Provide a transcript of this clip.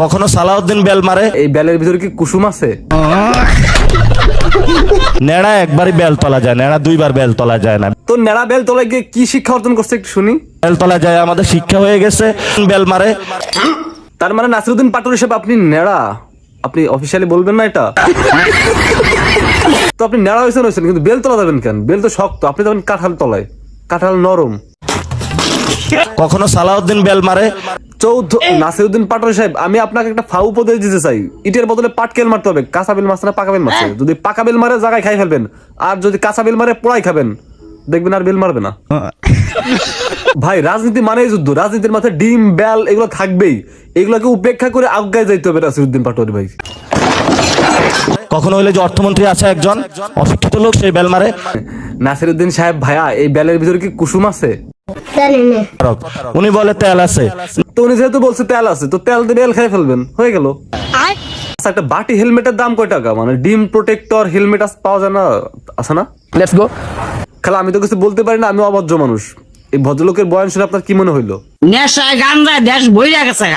কখনো সালাউদ্দিন বেল মারে? এই বেলের ভিতরে কি কুসুম আছে? নেড়া একবারই বেল তোলা যায়, নেড়া দুইবার বেল তোলা যায় না। তো নেড়া বেল তোলায় গিয়ে কি শিক্ষা অর্জন করছে একটু শুনি। বেল তোলা যায় আমাদের শিক্ষা হয়ে গেছে, বেল মারে। তার মানে নাসিরউদ্দিন পাটোয়ারি সাহেব আপনি নেড়া, আপনি অফিসিয়ালি বলবেন না এটা? তো আপনি নেড়া হয়েছেন কিন্তু বেল তোলা যাবেন কেন? বেল তো শক্ত, আপনি যাবেন কাঁঠাল তলায়, কাঁঠাল নরম। কখনো সালাউদ্দিন বেল মারে? নাসিরউদ্দিন পাটোয়ারি সাহেব, আমি আপনাকে একটা ফাউ উপদেশ দিতে চাই। ইটের বদলে পাটকেল মারতে হবে। কাঁচা বেল মারছে না পাকা বেল মারছে? যদি পাকা বেল মারে জায়গায় খাই ফেলবেন, আর যদি কাঁচা বেল মারে পোড়াই খাবেন, দেখবেন আর বেল মারবে না। ভাই রাজনীতি মানেই যুদ্ধ, রাজনীতির মাথায় ডিম বেল এগুলো থাকবেই, এগুলোকে উপেক্ষা করে আগায় যাইতে হবে নাসিরউদ্দিন পাটোয়ারি ভাই। কখনো হইলে যে অর্থমন্ত্রী আছে একজন অশিক্ষিত লোক, সেই বেল মারে। নাসিরউদ্দিন সাহেব ভাইয়া, এই বেলের ভিতরে কি কুসুম আছে? উনি বলে তেল আছে। তো উনি যেহেতু বলছে তেল আছে, তো তেল দিয়ে বেল খাই ফেলবেন, হয়ে গেল। আচ্ছা, একটা বাটি হেলমেটের দাম কয় টাকা? মানে ডিম প্রোটেক্টর হেলমেট পাওয়া যায় না, আছে না? Let's go. খালা আমি তো কিছু বলতে পারি না, আমি অভদ্র মানুষ। এই ভদ্রলোকের বয়ান শুনে আপনার কি মনে হইলো? নেশায় গাঞ্জায় দেশ বইয়া গেছে।